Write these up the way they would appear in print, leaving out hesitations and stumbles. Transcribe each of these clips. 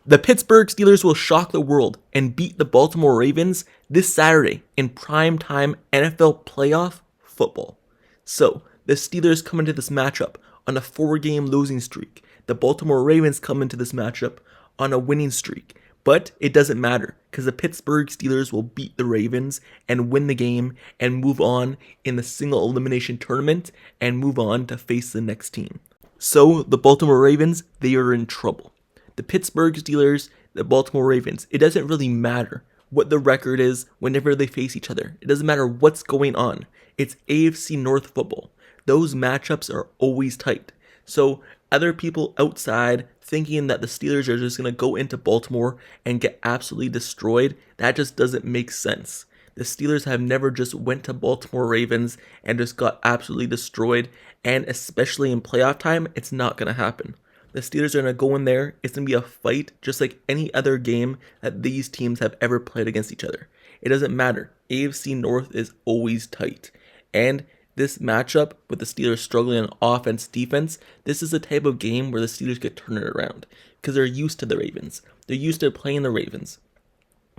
The Pittsburgh Steelers will shock the world and beat the Baltimore Ravens this Saturday in primetime NFL playoff football. So, the Steelers come into this matchup on a 4-game losing streak. The Baltimore Ravens come into this matchup on a winning streak. But it doesn't matter because the Pittsburgh Steelers will beat the Ravens and win the game and move on in the single elimination tournament and move on to face the next team. So, the Baltimore Ravens, they are in trouble. The Pittsburgh Steelers, the Baltimore Ravens, it doesn't really matter what the record is whenever they face each other. It doesn't matter what's going on. It's AFC North football. Those matchups are always tight. So other people outside thinking that the Steelers are just going to go into Baltimore and get absolutely destroyed, that just doesn't make sense. The Steelers have never just went to Baltimore Ravens and just got absolutely destroyed, and especially in playoff time, it's not going to happen. The Steelers are going to go in there. It's going to be a fight just like any other game that these teams have ever played against each other. It doesn't matter. AFC North is always tight. And this matchup with the Steelers struggling on offense, defense, this is the type of game where the Steelers could turn it around because they're used to the Ravens. They're used to playing the Ravens.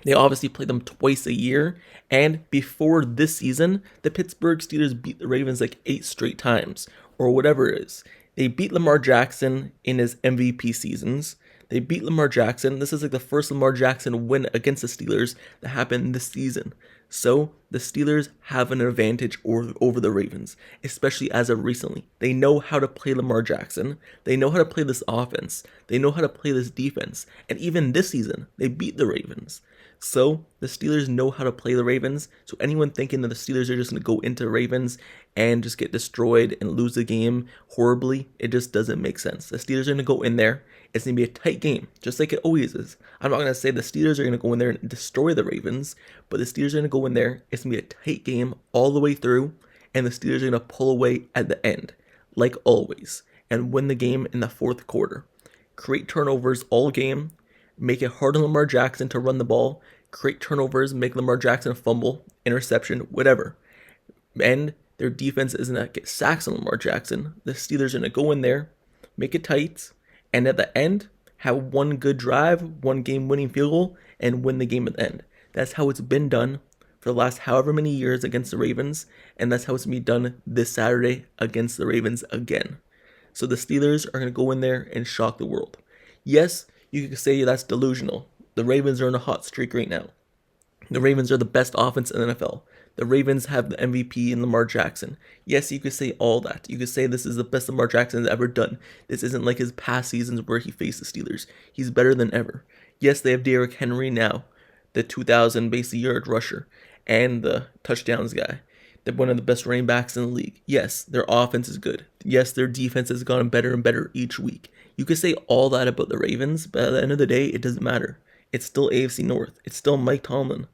They obviously play them twice a year. And before this season, the Pittsburgh Steelers beat the Ravens like 8 straight times or whatever it is. They beat Lamar Jackson in his MVP seasons. They beat Lamar Jackson. This is like the first Lamar Jackson win against the Steelers that happened this season. So the Steelers have an advantage over the Ravens, especially as of recently. They know how to play Lamar Jackson. They know how to play this offense. They know how to play this defense. And even this season, they beat the Ravens. So the Steelers know how to play the Ravens. So anyone thinking that the Steelers are just going to go into Ravens and just get destroyed and lose the game horribly, it just doesn't make sense. The Steelers are going to go in there. It's going to be a tight game, just like it always is. I'm not going to say the Steelers are going to go in there and destroy the Ravens, but the Steelers are going to go in there. It's going to be a tight game all the way through, and the Steelers are going to pull away at the end, like always, and win the game in the fourth quarter. Create turnovers all game, make it hard on Lamar Jackson to run the ball, create turnovers, make Lamar Jackson fumble, interception, whatever. And their defense isn't going to get sacks on Lamar Jackson. The Steelers are going to go in there, make it tight, and at the end, have one good drive, one game-winning field goal, and win the game at the end. That's how it's been done for the last however many years against the Ravens, and that's how it's going to be done this Saturday against the Ravens again. So the Steelers are going to go in there and shock the world. Yes, you could say that's delusional. The Ravens are on a hot streak right now. The Ravens are the best offense in the NFL. The Ravens have the MVP in Lamar Jackson. Yes, you could say all that. You could say this is the best Lamar Jackson has ever done. This isn't like his past seasons where he faced the Steelers. He's better than ever. Yes, they have Derrick Henry now, the 2,000 basic yard rusher, and the touchdowns guy. They're one of the best running backs in the league. Yes, their offense is good. Yes, their defense has gotten better and better each week. You could say all that about the Ravens, but at the end of the day, it doesn't matter. It's still AFC North. It's still Mike Tomlin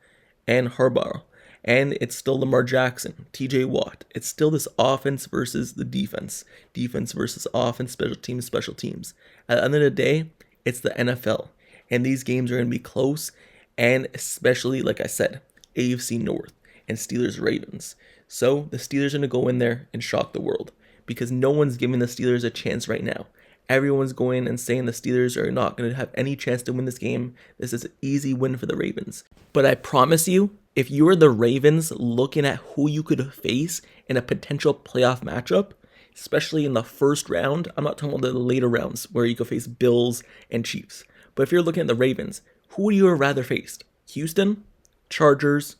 and Harbaugh. And it's still Lamar Jackson, TJ Watt. It's still this offense versus the defense. Defense versus offense, special teams. At the end of the day, it's the NFL. And these games are going to be close. And especially, like I said, AFC North and Steelers Ravens. So the Steelers are going to go in there and shock the world. Because no one's giving the Steelers a chance right now. Everyone's going and saying the Steelers are not going to have any chance to win this game. This is an easy win for the Ravens. But I promise you, if you are the Ravens looking at who you could face in a potential playoff matchup, especially in the first round, I'm not talking about the later rounds where you could face Bills and Chiefs. But if you're looking at the Ravens, who would you rather face? Houston, Chargers,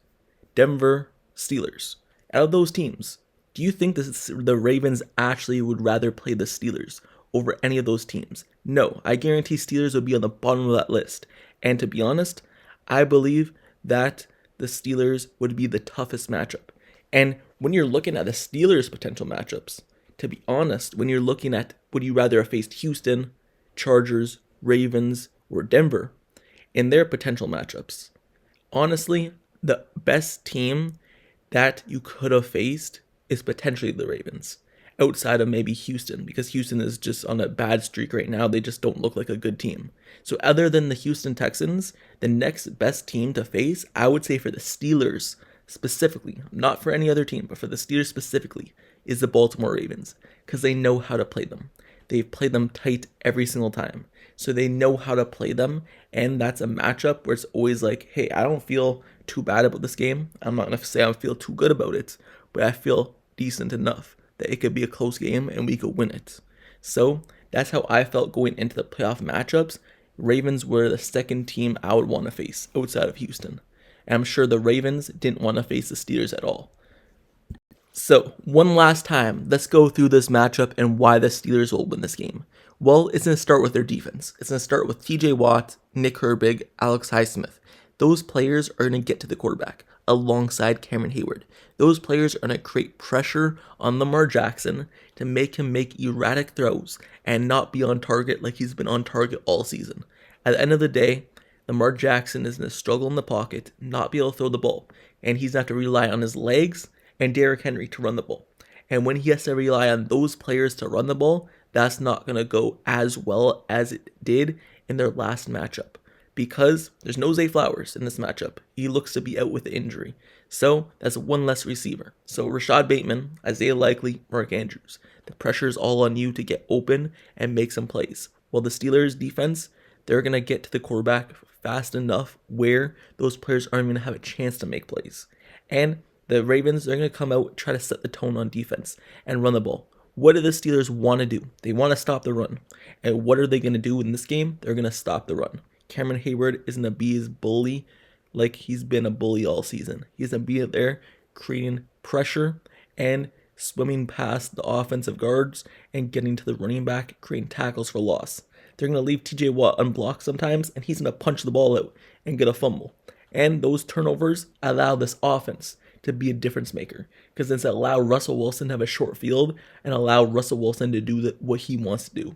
Denver, Steelers. Out of those teams, do you think the Ravens actually would rather play the Steelers over any of those teams? No, I guarantee Steelers would be on the bottom of that list. And to be honest, I believe that the Steelers would be the toughest matchup. And when you're looking at the Steelers' potential matchups, to be honest, when you're looking at would you rather have faced Houston, Chargers, Ravens, or Denver in their potential matchups, honestly, the best team that you could have faced is potentially the Ravens, outside of maybe Houston, because Houston is just on a bad streak right now. They just don't look like a good team. So other than the Houston Texans, the next best team to face, I would say for the Steelers specifically, not for any other team, but for the Steelers specifically, is the Baltimore Ravens, because they know how to play them. They've played them tight every single time. so they know how to play them. And that's a matchup where it's always like, hey, I don't feel too bad about this game. I'm not going to say I feel too good about it, but I feel decent enough that it could be a close game and we could win it. So that's how I felt going into the playoff matchups. Ravens were the second team I would want to face outside of Houston. And I'm sure the Ravens didn't want to face the Steelers at all. So, one last time, let's go through this matchup and why the Steelers will win this game. Well, it's going to start with their defense. It's going to start with TJ Watt, Nick Herbig, Alex Highsmith. Those players are going to get to the quarterback alongside Cameron Heyward. Those players are going to create pressure on Lamar Jackson to make him make erratic throws and not be on target like he's been on target all season. At the end of the day, Lamar Jackson is going to struggle in the pocket, not be able to throw the ball, and he's going to have to rely on his legs and Derrick Henry to run the ball. And when he has to rely on those players to run the ball, that's not going to go as well as it did in their last matchup. Because there's no Zay Flowers in this matchup. He looks to be out with the injury. So that's one less receiver. So Rashad Bateman, Isaiah Likely, Mark Andrews. The pressure is all on you to get open and make some plays. Well, the Steelers defense, they're going to get to the quarterback fast enough where those players aren't going to have a chance to make plays. And the Ravens, they're going to come out, try to set the tone on defense and run the ball. What do the Steelers want to do? They want to stop the run. And what are they going to do in this game? They're going to stop the run. Cameron Heyward is going to be his bully like he's been a bully all season. He's going to be there creating pressure and swimming past the offensive guards and getting to the running back, creating tackles for loss. They're going to leave TJ Watt unblocked sometimes, and he's going to punch the ball out and get a fumble. And those turnovers allow this offense to be a difference maker, because it's allow Russell Wilson to have a short field and allow Russell Wilson to do what he wants to do,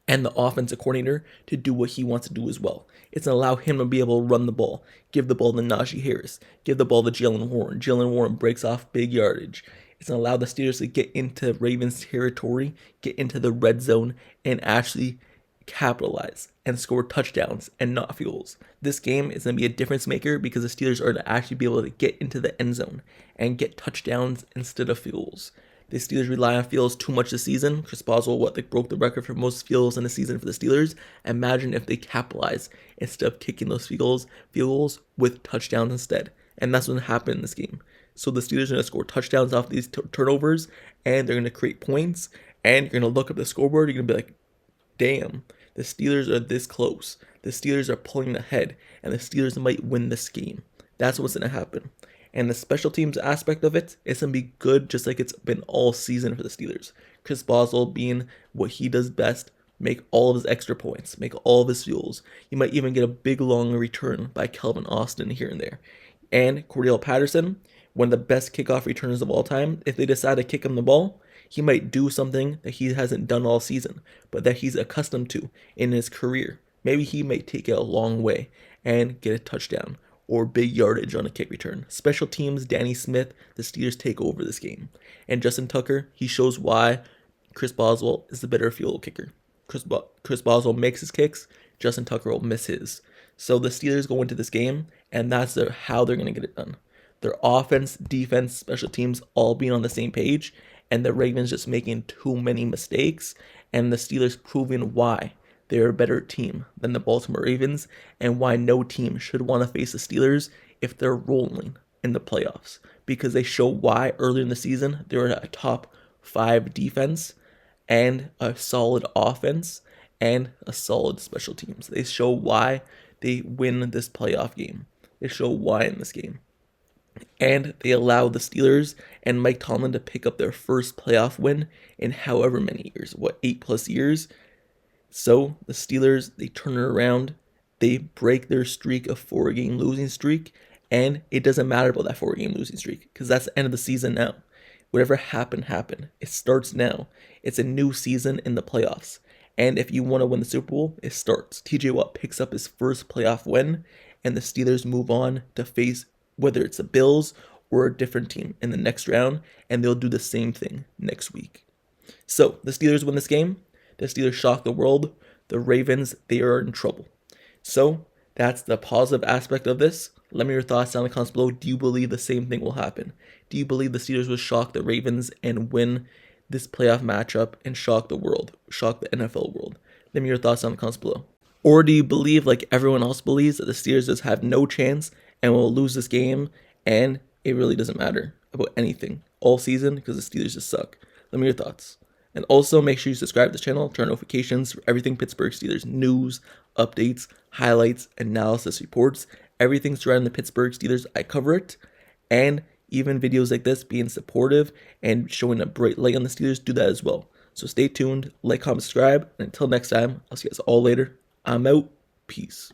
and the offensive coordinator to do what he wants to do as well. It's going to allow him to be able to run the ball, give the ball to Najee Harris, give the ball to Jalen Warren. Jalen Warren breaks off big yardage. It's going to allow the Steelers to get into Ravens territory, get into the red zone, and actually capitalize and score touchdowns and not field goals. This game is going to be a difference maker because the Steelers are going to actually be able to get into the end zone and get touchdowns instead of field goals. The Steelers rely on field goals too much this season. Chris Boswell, broke the record for most field goals in the season for the Steelers. Imagine if they capitalize instead of kicking those field goals with touchdowns instead. And that's what happened in this game. So the Steelers are going to score touchdowns off these turnovers, and they're going to create points, and you're going to look up the scoreboard, you're going to be like, damn, the Steelers are this close. The Steelers are pulling ahead, and the Steelers might win this game. That's what's going to happen. And the special teams aspect of it is going to be good, just like it's been all season for the Steelers. Chris Boswell being what he does best, make all of his extra points, make all of his field goals. You might even get a big long return by Terrell Austin here and there. And Cordell Patterson, one of the best kickoff returners of all time, if they decide to kick him the ball, he might do something that he hasn't done all season, but that he's accustomed to in his career. Maybe he might take it a long way and get a touchdown or big yardage on a kick return. Special teams, Danny Smith, the Steelers take over this game. And Justin Tucker, he shows why Chris Boswell is the better field goal kicker. Chris Boswell makes his kicks, Justin Tucker will miss his. So the Steelers go into this game, and that's how they're going to get it done. Their offense, defense, special teams all being on the same page, and the Ravens just making too many mistakes, and the Steelers proving why they're a better team than the Baltimore Ravens, and why no team should want to face the Steelers if they're rolling in the playoffs. Because they show why earlier in the season they were a top 5 defense, and a solid offense, and a solid special teams. They show why they win this playoff game. They show why in this game. And they allow the Steelers and Mike Tomlin to pick up their first playoff win in however many years, 8+ years. So the Steelers, they turn it around, they break their streak of 4-game losing streak, and it doesn't matter about that 4-game losing streak because that's the end of the season now. Whatever happened. It starts now. It's a new season in the playoffs. And if you want to win the Super Bowl, it starts. TJ Watt picks up his first playoff win, and the Steelers move on to face whether it's the Bills or a different team in the next round, and they'll do the same thing next week. So, the Steelers win this game. The Steelers shock the world. The Ravens, they are in trouble. So, that's the positive aspect of this. Let me know your thoughts down in the comments below. Do you believe the same thing will happen? Do you believe the Steelers will shock the Ravens and win this playoff matchup and shock the world, shock the NFL world? Leave me your thoughts down in the comments below. Or do you believe, like everyone else believes, that the Steelers just have no chance and will lose this game, and it really doesn't matter about anything all season because the Steelers just suck? Let me know your thoughts. And also make sure you subscribe to the channel, turn on notifications for everything Pittsburgh Steelers news, updates, highlights, analysis, reports. Everything surrounding the Pittsburgh Steelers, I cover it. And even videos like this, being supportive and showing a bright light on the Steelers, do that as well. So stay tuned, like, comment, subscribe, and until next time, I'll see you guys all later. I'm out. Peace.